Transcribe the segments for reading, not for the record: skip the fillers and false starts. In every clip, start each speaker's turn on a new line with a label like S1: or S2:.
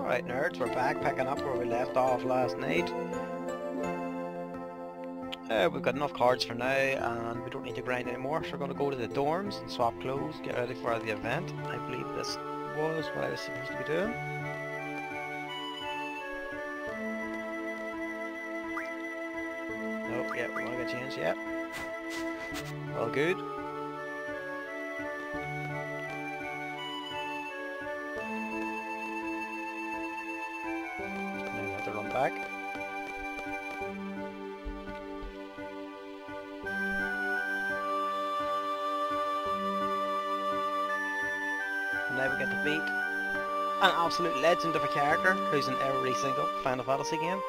S1: Alright nerds, we're back picking up where we left off last night. We've got enough cards for now and we don't need to grind anymore, so we're going to go to the dorms and swap clothes, get ready for the event. I believe this was what I was supposed to be doing. Oh yeah, we want to get changed, yeah. All good. Now we have to run back. Now we get to beat an absolute legend of a character who's in every single Final Fantasy game.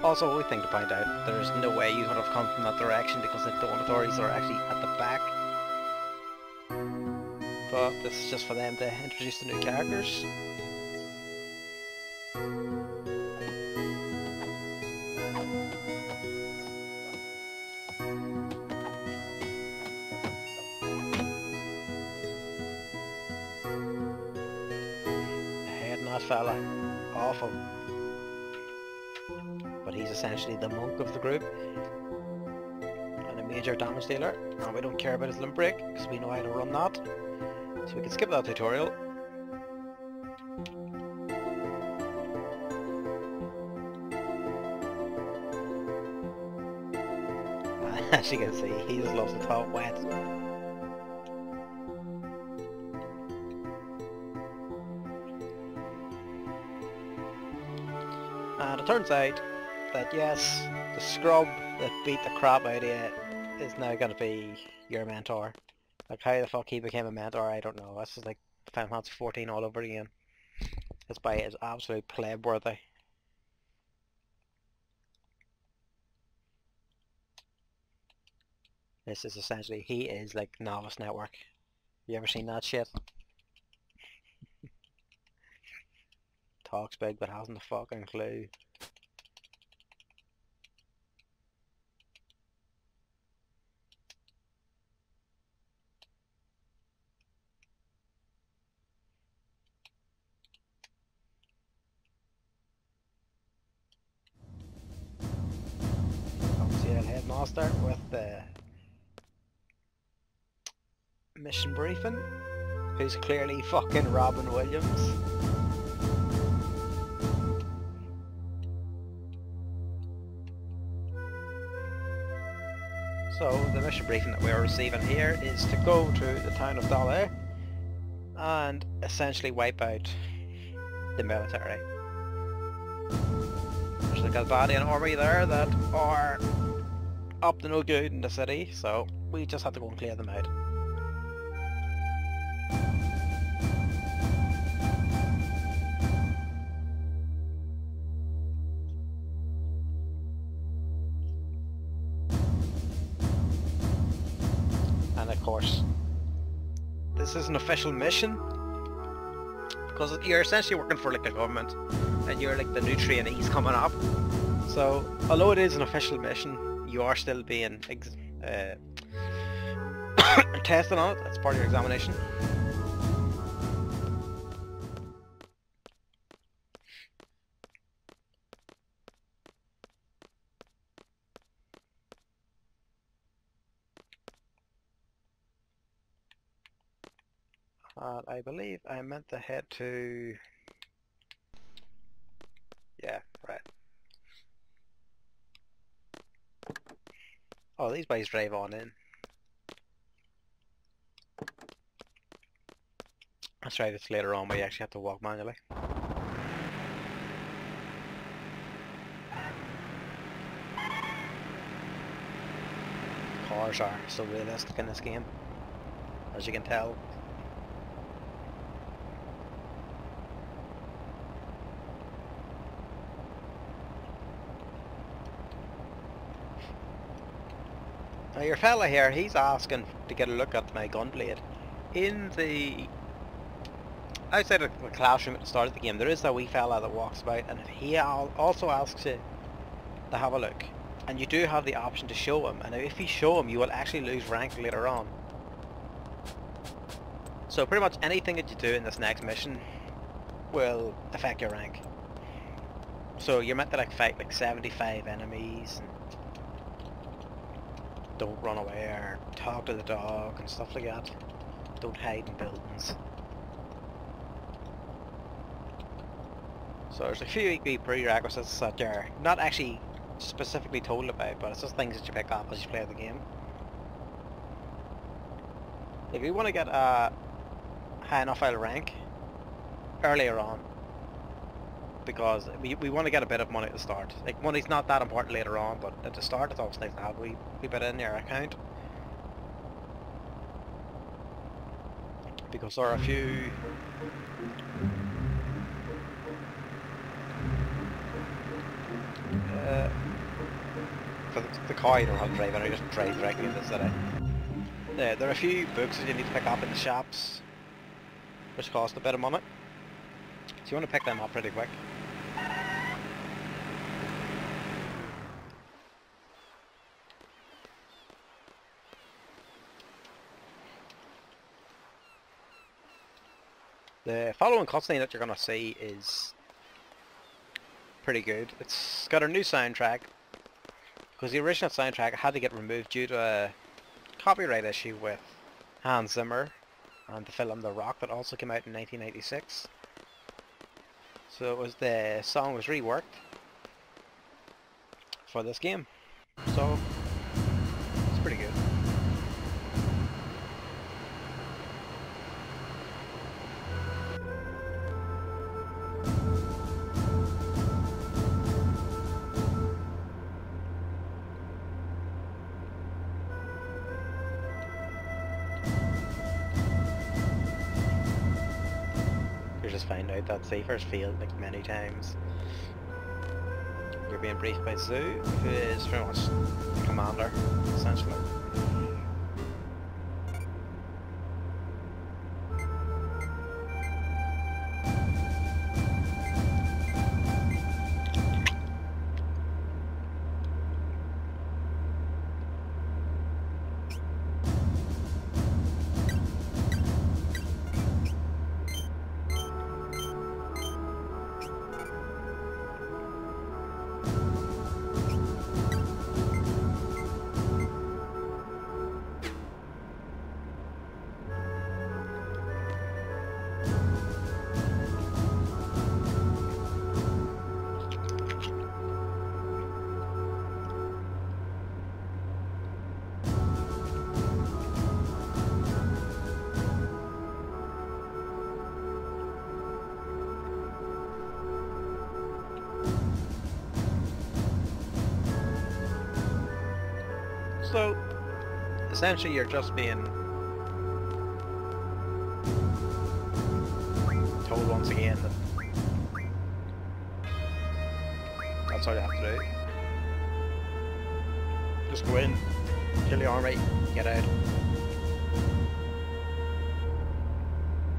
S1: Also, one thing to point out, there's no way you would have come from that direction because the dormitories are actually at the back. But this is just for them to introduce the new characters. Hating that fella. Awful. But he's essentially the monk of the group. And a major damage dealer. And we don't care about his limb break, because we know how to run that. So we can skip that tutorial. As you can see, he just loves the top wet. And it turns out that yes, the scrub that beat the crap out of you is now going to be your mentor. Like how the fuck he became a mentor, I don't know. This is like Final Fantasy XIV all over again. This guy is absolute pleb worthy. This is essentially, he is like Novice Network. You ever seen that shit? Talks big but hasn't a fucking clue. Obviously I'll headmaster with the mission briefing, who's clearly fucking Robin Williams. So the mission briefing that we are receiving here is to go to the town of Dollet and essentially wipe out the military. There's a Galbadian army there that are up to no good in the city, so we just have to go and clear them out. And of course, this is an official mission because you're essentially working for like the government and you're like the new trainees coming up. So although it is an official mission, you are still being tested on it. That's part of your examination. And I believe I meant to head to... Yeah, right. Oh, these boys drive on in. That's right, it's later on where you actually have to walk manually. Cars are so realistic in this game, as you can tell. Now your fella here, he's asking to get a look at my gunblade. In the... outside of the classroom at the start of the game, there is that wee fella that walks about, and he also asks you to have a look. And you do have the option to show him, and if you show him, you will actually lose rank later on. So pretty much anything that you do in this next mission will affect your rank. So you're meant to like fight like 75 enemies and don't run away or talk to the dog and stuff like that. Don't hide in buildings. So there's a few wee prerequisites that you're not actually specifically told about, but it's just things that you pick up as you play the game. If you want to get a high enough out of rank earlier on, because we want to get a bit of money at the start. Like, money's not that important later on, but at the start it's always nice to have a wee bit in your account. Because there are a few for the car you don't have to drive in, you just drive directly into the city. There are a few books that you need to pick up in the shops, which cost a bit of money. So you want to pick them up pretty quick. The following cutscene that you're going to see is pretty good. It's got a new soundtrack, because the original soundtrack had to get removed due to a copyright issue with Hans Zimmer and the film The Rock that also came out in 1996. So the song was reworked for this game. So it's pretty good. Just find out that Safer's failed like many times. You're being briefed by Zoo, who is pretty much the commander, essentially. So, essentially you're just being told once again that that's all you have to do. Just go in, kill the army, get out.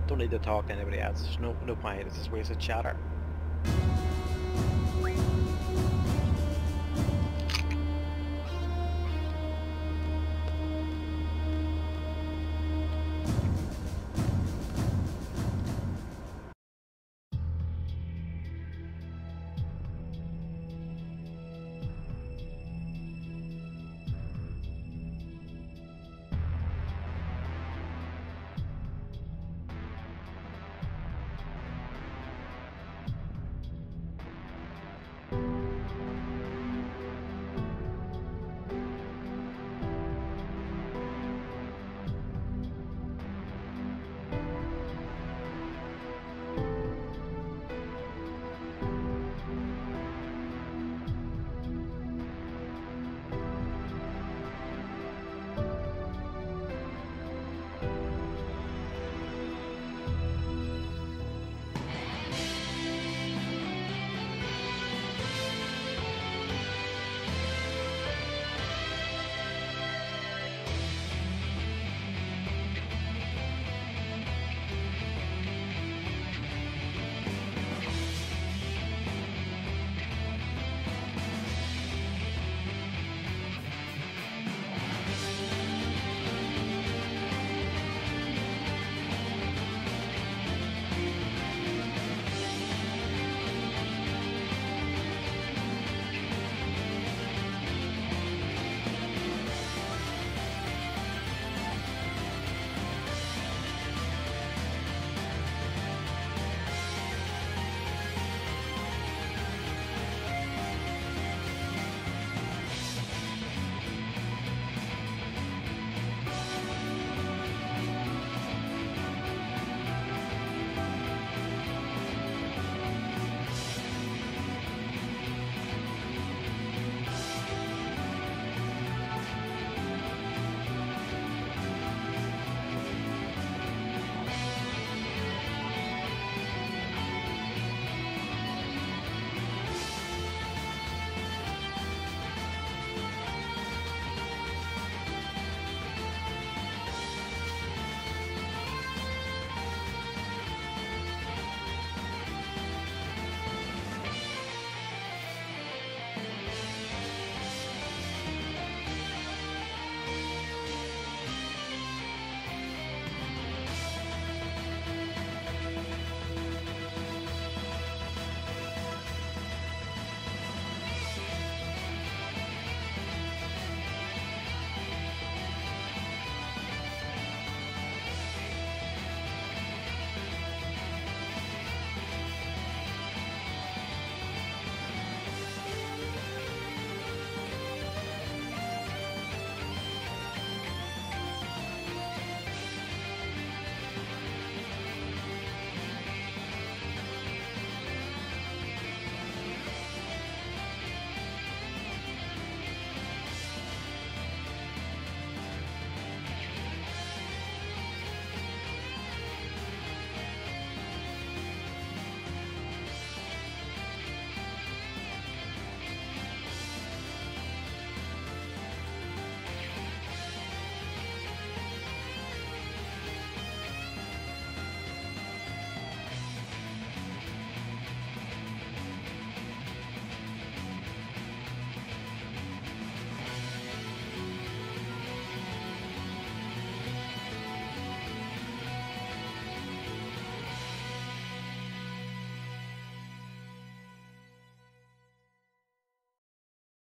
S1: Don't need to talk to anybody else, there's no point, it's just wasted chatter.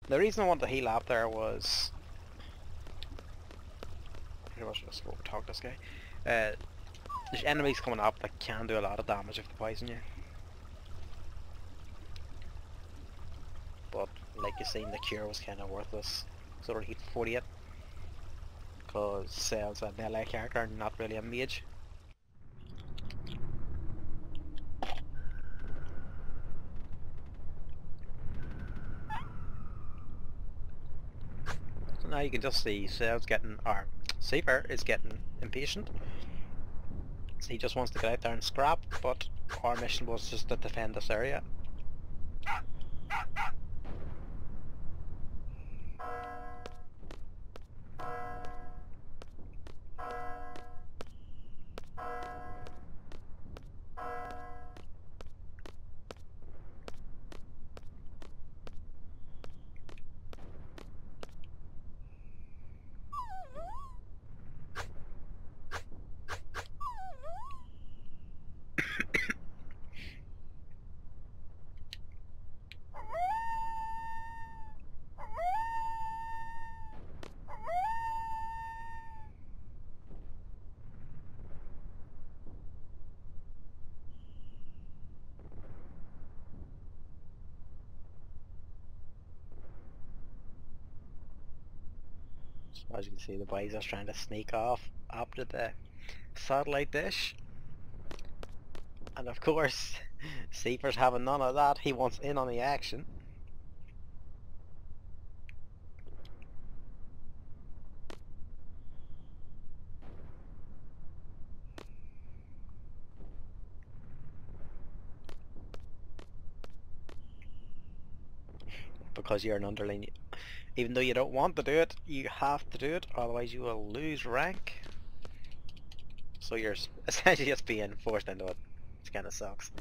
S1: The reason I wanted to heal up there was... pretty much just go talk to this guy. There's enemies coming up that can do a lot of damage if they poison you. But like you seen, the cure was kind of worthless. So it hit 48. Because Cell's a melee character and not really a mage. So now you can just see Cell's getting, or Safer is getting impatient. So he just wants to get out there and scrap, but our mission was just to defend this area. As you can see, the boys are trying to sneak off up to the satellite dish. And of course, Safer's having none of that. He wants in on the action. Because you're an underling. Even though you don't want to do it, you have to do it, otherwise you will lose rank. So you're essentially just being forced into it, which kind of sucks.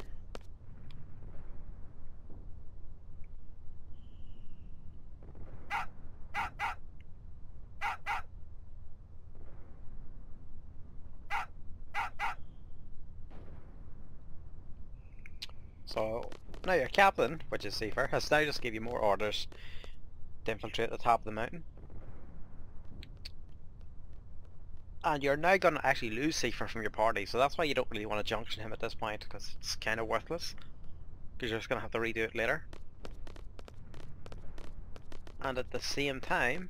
S1: So now your captain, which is Safer, has now just give you more orders to infiltrate the top of the mountain. And you're now going to actually lose Safer from your party, so that's why you don't really want to junction him at this point, because it's kind of worthless. Because you're just going to have to redo it later. And at the same time,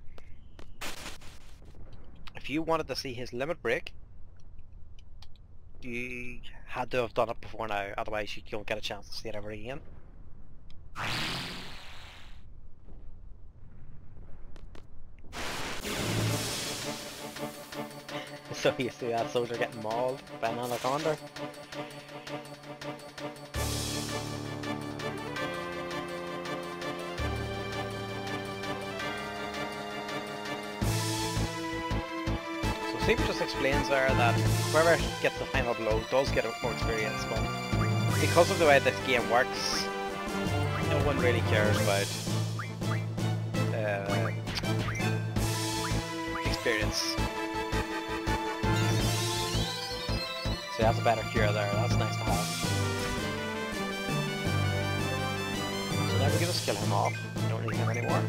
S1: if you wanted to see his limit break, you had to have done it before now, otherwise you don't get a chance to see it ever again. So you see that soldier getting mauled by an anaconda. So Saber just explains there that whoever gets the final blow does get more experience, but because of the way this game works, no one really cares about experience. So that's a better cure there, that's nice to have. So now we can just kill him off, we don't need him anymore.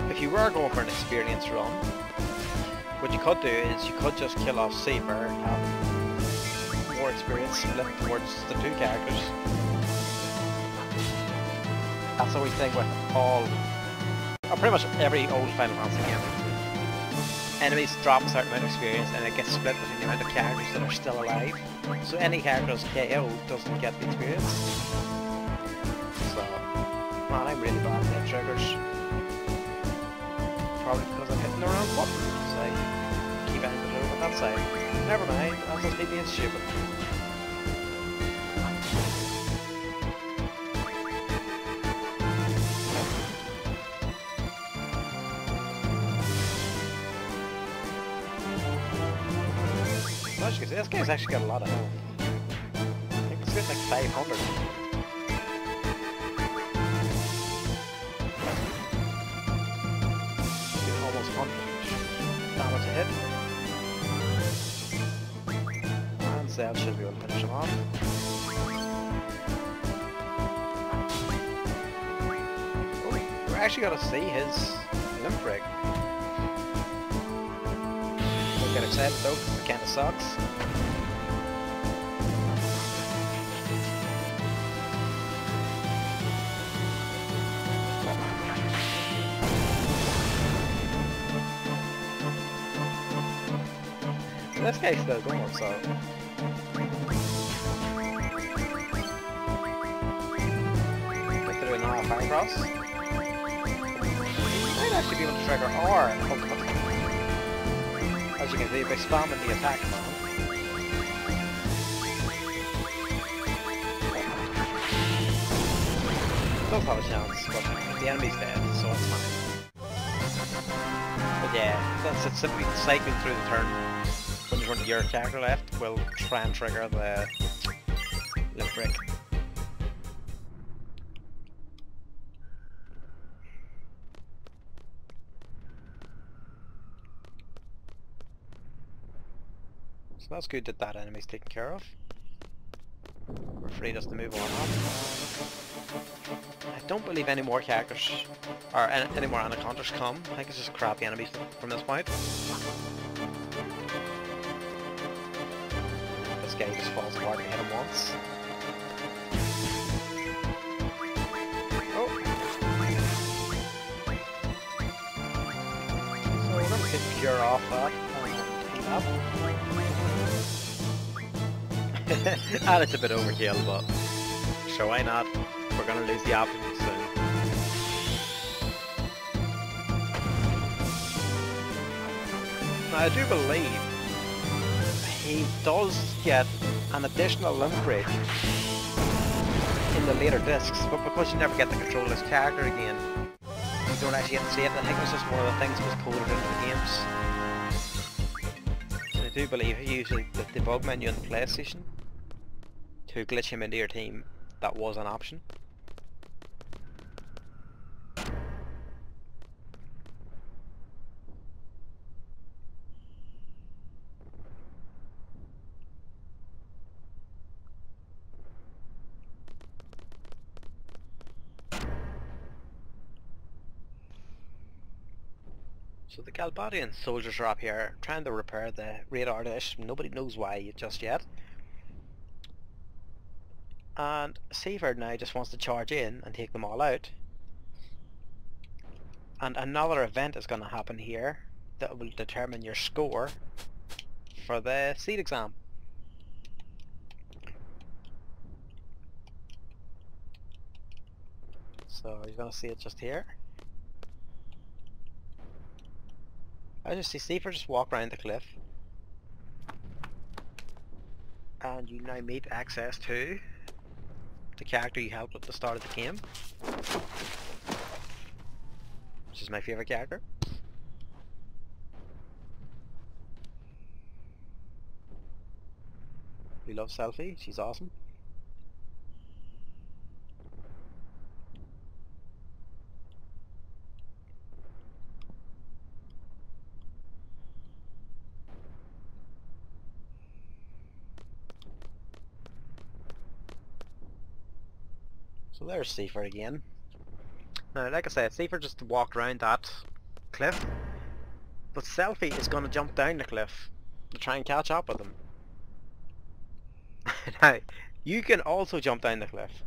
S1: If you were going for an experience run, what you could do is you could just kill off Saber and have more experience split towards the two characters. That's the wee thing with all, or pretty much every old Final Fantasy game. Enemies drop a certain amount of experience and it gets split between the amount of characters that are still alive. So any character that's KO doesn't get the experience. So, man, I'm really bad at triggers. Probably because I'm hitting the wrong button, so I keep aiming it over that side. Never mind, I'll just be being stupid. As you can see, this game's actually got a lot of health. I think it's got like 500. Almost 100 damage a hit. And Zed should be able to finish him off. Oh, we're actually going to see his limp break. Don't get excited though, it kinda sucks. This guy's still going, so... Get through an R fire cross. Might actually be able to trigger R and ultimate. As you can see, by spamming the attack command. Does have a chance, but the enemy's dead, so it's fine. But yeah, that's it, simply cycling through the turn. When you've only your character left, will try and trigger the limp break. So that's good that that enemy's taken care of. We're free just to move on up. I don't believe any more characters, or any more anacondas come. I think it's just crappy enemies from this point. This guy just falls apart and hit him once. Oh! So we're going to get Cure off that and heal up. And it's a bit overkill, but sure, why not? We're going to lose the option soon. Now I do believe he does get an additional limp break in the later discs, but because you never get to control this character again, you don't actually get to see it. I think it's just one of the things that was coded into the games. So I do believe he uses the debug menu on the PlayStation to glitch him into your team. That was an option. So the Galbadian soldiers are up here trying to repair the radar dish. Nobody knows why just yet. And Seaford now just wants to charge in and take them all out. And another event is going to happen here that will determine your score for the seed exam. So you're going to see it just here. I just see Seaford just walk around the cliff. And you now meet access to the character you helped at the start of the game, which is my favourite character. We love Selfie, she's awesome. So there's Seaford again. Now, like I said, Seaford just walked around that cliff, but Selfie is going to jump down the cliff to try and catch up with him. Now, you can also jump down the cliff,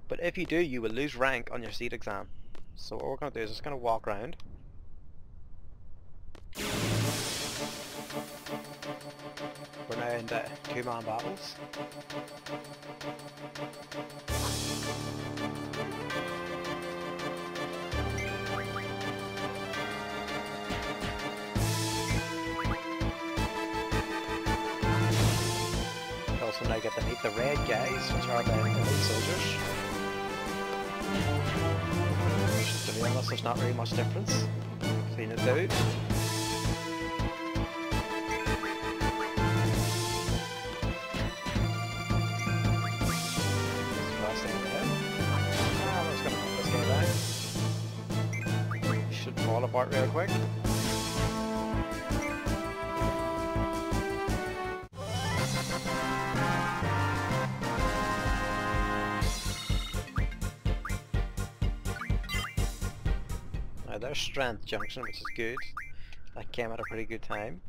S1: but if you do, you will lose rank on your seed exam. So what we're going to do is just going to walk around. We're now into 2-man battles. Also now get to meet the red guys, which are the elite soldiers. To be honest, there's not really much difference between the two. Should fall apart real quick. strength junction, which is good. That came at a pretty good time.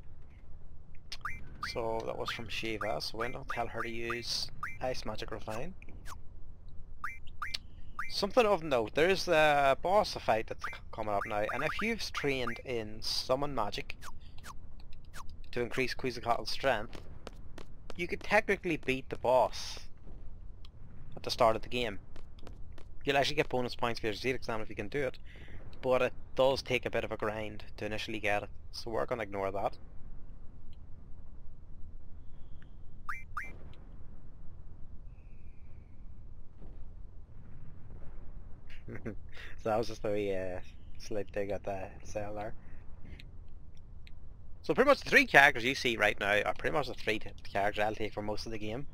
S1: So that was from Shiva, so we're not tell her to use Ice Magic Refine. Something of note, there is a boss fight that's coming up now, and if you've trained in Summon Magic to increase Quetzalcoatl's strength, you could technically beat the boss at the start of the game. You'll actually get bonus points for your Zed exam if you can do it, but it does take a bit of a grind to initially get it, so we're going to ignore that. So that was just a wee slight dig at the cell there. So pretty much the three characters you see right now are pretty much the three characters I'll take for most of the game.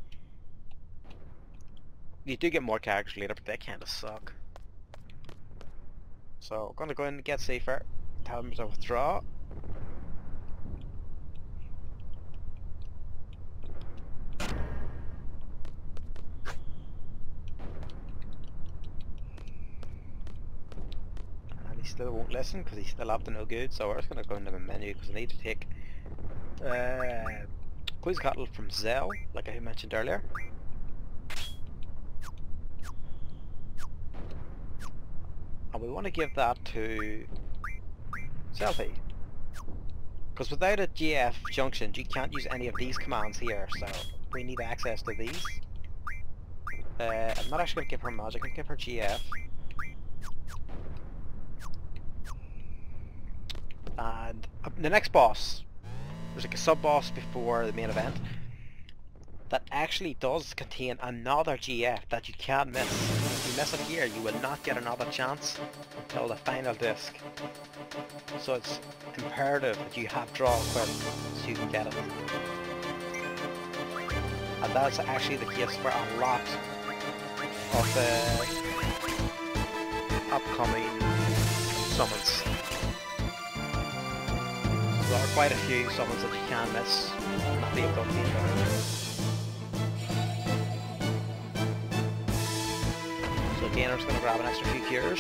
S1: You do get more characters later, but they kinda suck. So I'm gonna go in and get safer. Tell them to withdraw. He still won't listen because he's still up to no good, so we're just going to go into the menu because I need to take Quetzalcoatl from Zell, like I mentioned earlier. And we want to give that to Selfie. Because without a GF junction you can't use any of these commands here, so we need access to these. I'm not actually going to give her magic, I'm going to give her GF. And the next boss, there's like a sub-boss before the main event that actually does contain another GF that you can't miss. If you miss it here, you will not get another chance until the final disc. So it's imperative that you have draw equipped so you can get it. And that's actually the case for a lot of the upcoming summons. There are quite a few summons that you can miss, not be able to beat them. So again, I'm just going to grab an extra few cures.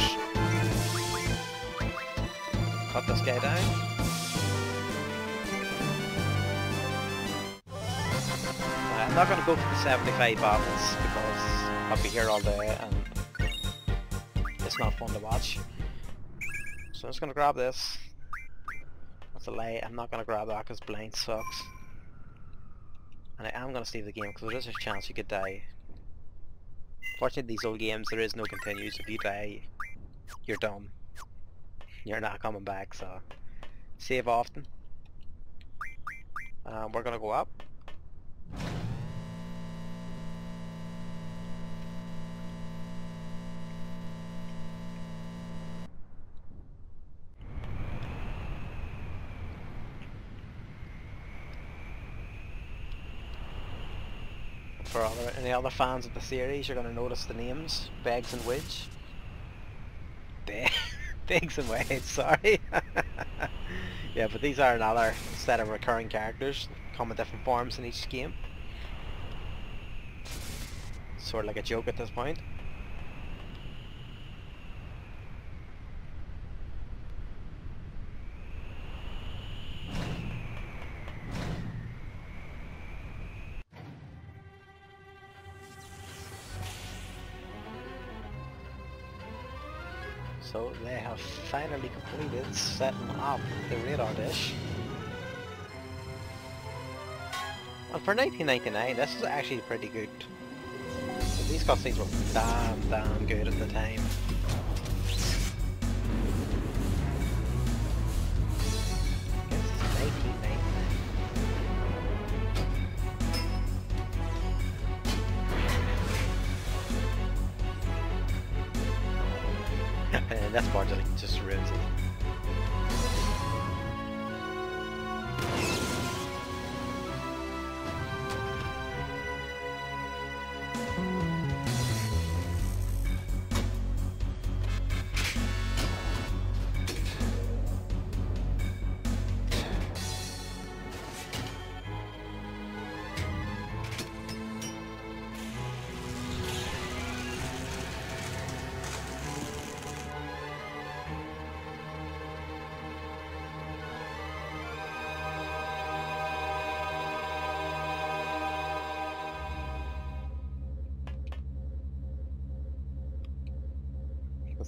S1: Cut this guy down. I'm not going to go for the 75 battles because I'll be here all day and it's not fun to watch. So I'm just going to grab this. That's a lie, I'm not going to grab that because blind sucks. And I am going to save the game because there is a chance you could die. Fortunately these old games there is no continues. If you die, you're done. You're not coming back, so save often. We're going to go up. For any other fans of the series, you're going to notice the names, Beggs and Widge. Beggs and Widge, sorry. Yeah, but these are another set of recurring characters, come in different forms in each game. Sort of like a joke at this point. So they have finally completed setting up the radar dish. And for 1999, this is actually pretty good. So these cutscenes were damn good at the time. This is 1999. And that's part that just ruins it.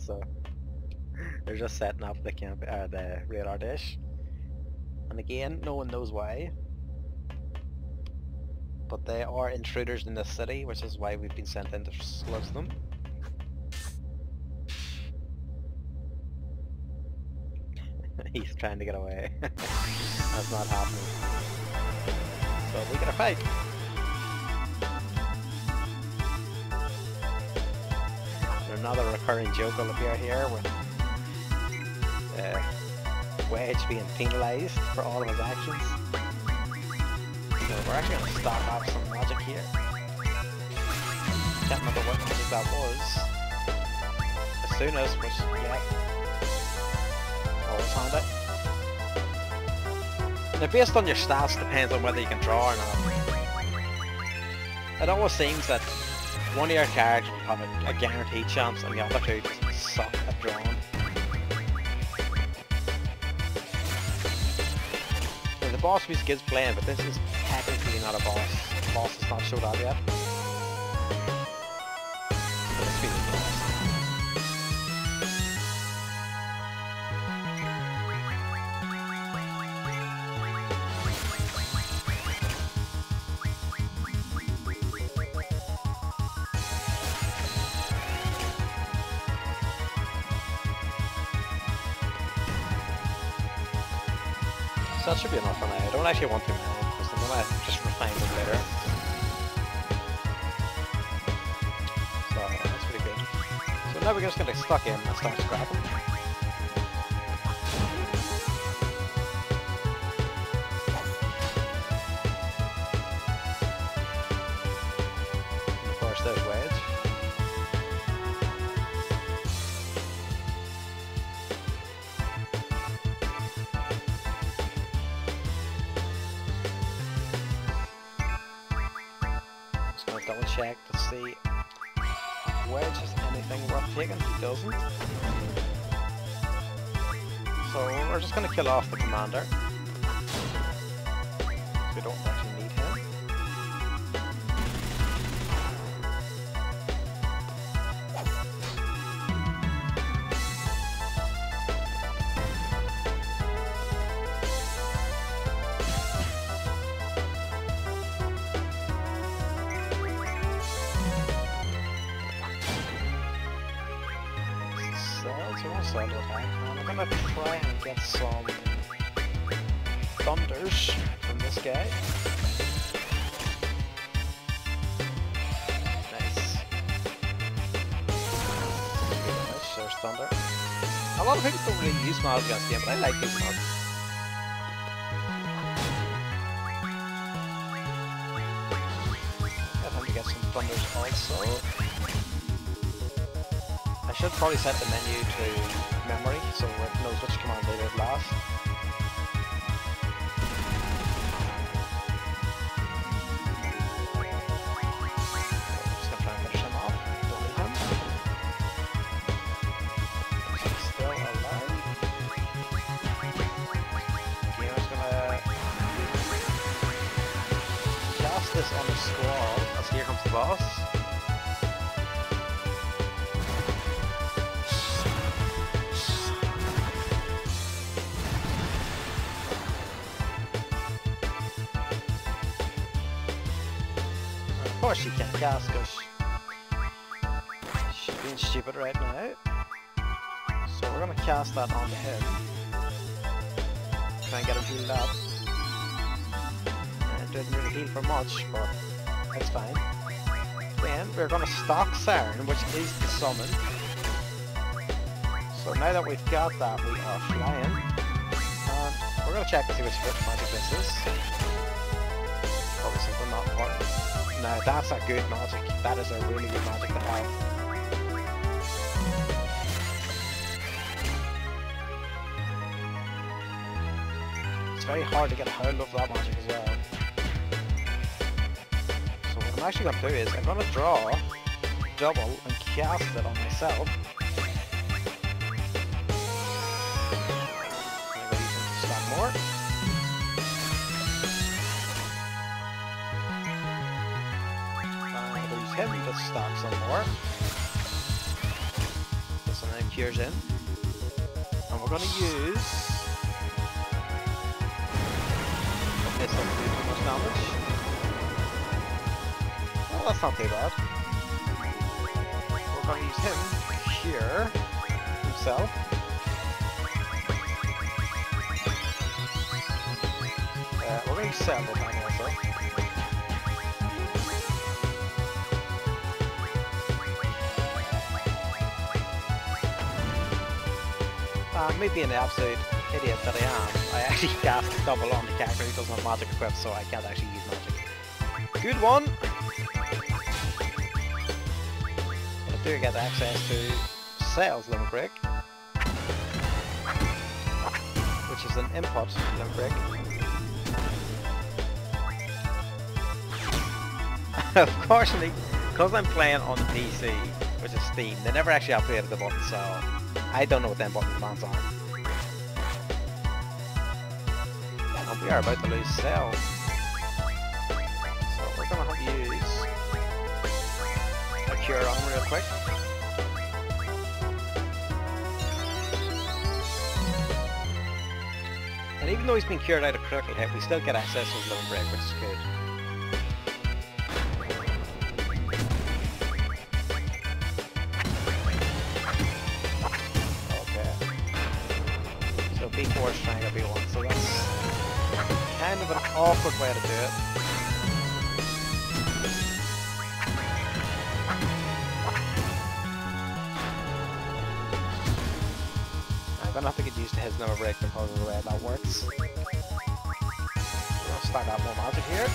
S1: So they're just setting up the the radar dish. And again, no one knows why. But they are intruders in the city, which is why we've been sent in to sludge them. He's trying to get away. That's not happening. So we gotta fight. Another recurring joke will appear here with Wedge being penalised for all of his actions. So we're actually going to stock off some magic here. Can't remember what magic that was. As soon as, which, yeah. Always found it. Now based on your stats depends on whether you can draw or not. It always seems that one of your cards will have a guaranteed chance and the other two just suck at drawing. Now, the boss music is playing, but this is technically not a boss. The boss is not showed up yet. But it's really boss. So that should be enough for now. I don't actually want too many, because I'm going to just refine them later. So that's pretty good. So now we're just going to get stuck in and start scrapping. And of course there's Wedge. Double check to see if Wedge has anything worth taking. He doesn't. So we're just going to kill off the commander. We don't actually need him. I'm gonna try and get some thunders from this guy. Nice. There's thunder. A lot of people don't really use mods against the game, but I like these mods. Get him to get some thunders also. I should probably set the menu to memory so it knows which command they did last. Just gonna try and finish him off. Don't leave him. He's still alive. Okay, I'm just gonna cast this on the squad as here comes the boss. Of course she can't cast because she's being stupid right now. So we're gonna cast that onto him. Try and get him healed up. It didn't really heal for much, but that's fine. Then we're gonna stock Siren, which is the summon. So now that we've got that, we are flying. And we're gonna check to see which magic this is. Probably something not important. No, that's a good magic. That is a really good magic to have. It's very hard to get hold of that magic as well. So what I'm actually going to do is I'm going to draw double and cast it on myself. Maybe use some to stack more. Him to stock some more. So then cures in. And we're going to use... Okay, so do too much damage. Well, that's not too bad. We're going to use him to cure himself. We're going to use Cell this time also. Me being the absolute idiot that I am, I actually cast double on the character who doesn't have magic equipped, so I can't actually use magic. Good one! I do get access to Cell's limit break, which is an input limit break. Unfortunately, because I'm playing on the PC, which is Steam, they never actually updated the button, so I don't know what them button commands are. And we are about to lose Cell. So we're gonna have to use a cure on him real quick. And even though he's been cured out of critical hit, we still get access to his limit break, which is good. B4 is trying to B1, so that's kind of an awkward way to do it. I'm gonna have to get used to his number break because of the way that works. We're gonna stack up more magic here.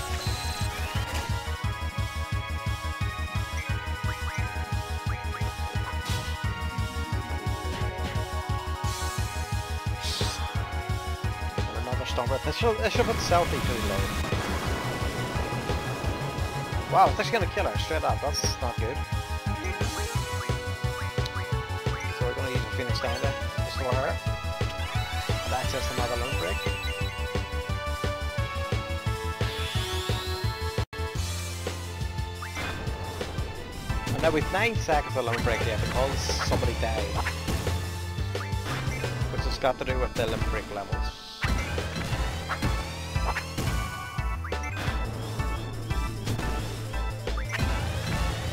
S1: This should put Selfie pretty low. Wow, it's actually gonna kill her straight up. That's not good. So we're gonna use a Phoenix down there to restore her and access another limit break. And now we've 9 seconds of limit break here because somebody died, which has got to do with the limit break levels.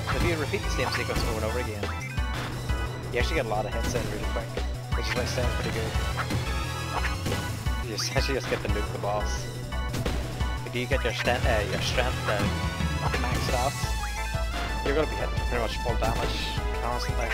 S1: If you repeat the same sequence over and over again, you actually get a lot of hits in really quick, which is why it sounds pretty good. You essentially just get to nuke the boss. If you get your strength maxed out, you're going to be hitting pretty much full damage constantly.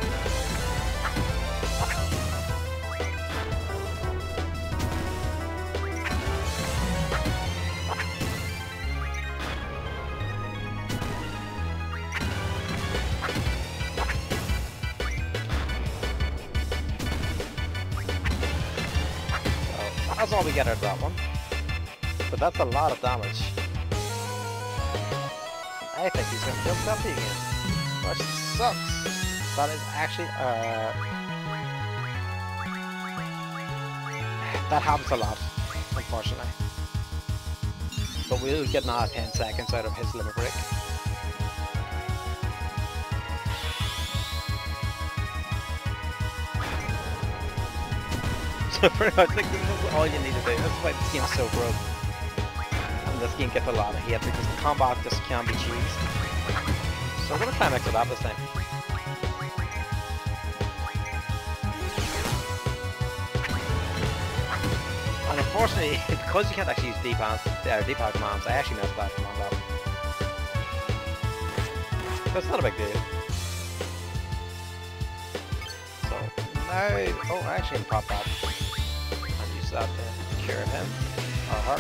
S1: That's all we get out of that one. But that's a lot of damage. I think he's going to kill Selfie again. Which sucks. That is actually, that happens a lot, unfortunately. But we'll get another 10 seconds out of his limit break. So pretty much, like, this is all you need to do. That's why this game's so broke. And this game gets a lot of hate because the combat just can't be cheesed. So we're gonna try and mix it up this time. And unfortunately, because you can't actually use D-pad commands, I actually messed that command up. But it's not a big deal. So now, oh, I actually pop that. That to cure him or her.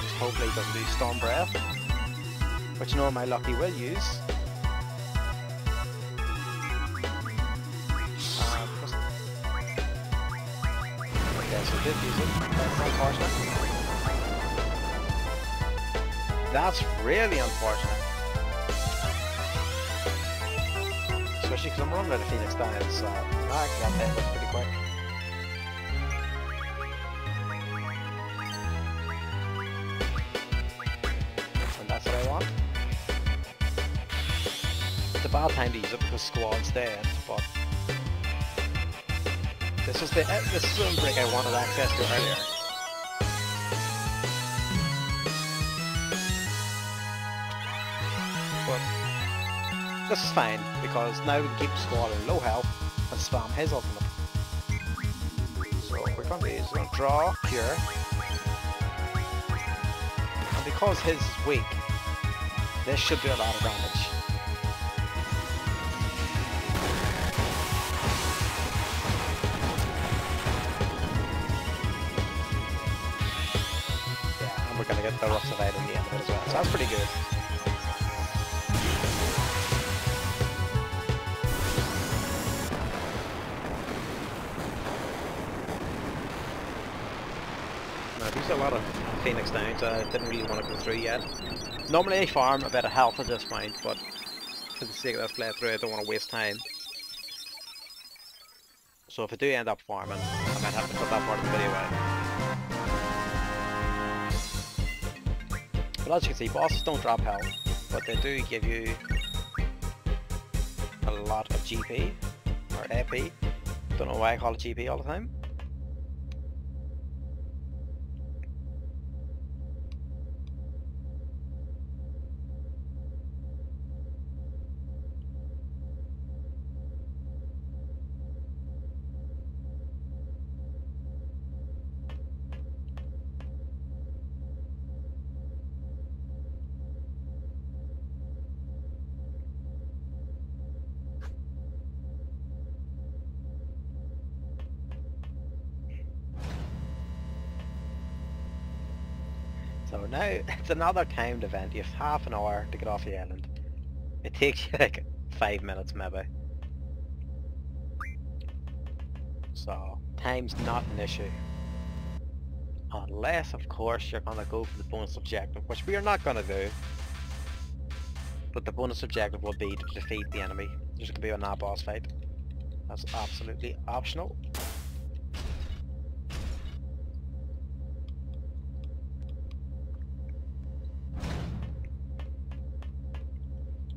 S1: Just hopefully he doesn't do Storm Breath, which you know my lucky will use. Okay, so did use it. That's unfortunate. That's really unfortunate. Especially because I'm running out of Phoenix Dials, so I actually got that pretty quick. It's a bad time to use it because squad's dead, but this is the break I wanted access to earlier. But this is fine because now we can keep the squad in low health and spam his ultimate. So what we're going to do is we're going to draw Cure, and because his is weak, this should do a lot of damage. Yeah, and we're going to get the Rust of Light in the end of it as well, so that's pretty good. Now there's a lot of Phoenix Downs I didn't really want to go through yet. Normally I farm a bit of health at this point, but for the sake of this playthrough I don't want to waste time. So if I do end up farming, I might have to cut that part of the video out. But as you can see, bosses don't drop health, but they do give you a lot of GP, or AP. Don't know why I call it GP all the time. So now it's another timed event. You have half an hour to get off the island. It takes you like 5 minutes maybe. So time's not an issue. Unless of course you're gonna go for the bonus objective, which we are not gonna do. But the bonus objective will be to defeat the enemy. There's gonna be a boss fight. That's absolutely optional.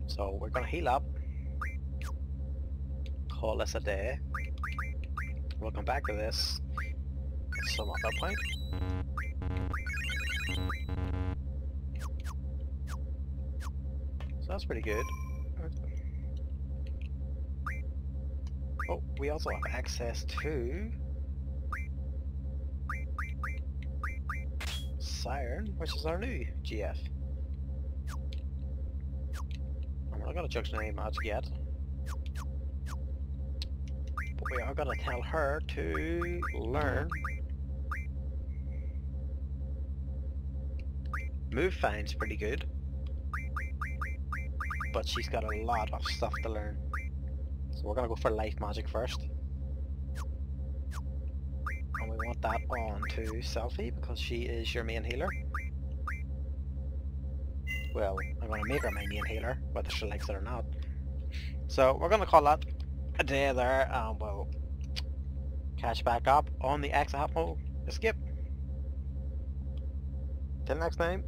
S1: So we're gonna heal up, call this a day. We'll come back to this at some other point. So that's pretty good. Oh, we also have access to Siren, which is our new GF. We're not going to judge any magic yet, but we are going to tell her to learn Move Fine's pretty good, but she's got a lot of stuff to learn, so we're going to go for Life Magic first, and we want that on to Selfie because she is your main healer. Well, I'm going to make her my main healer, whether she likes it or not. So we're going to call that a day there, and we'll catch back up on the Exahapmo Escape. Till next time.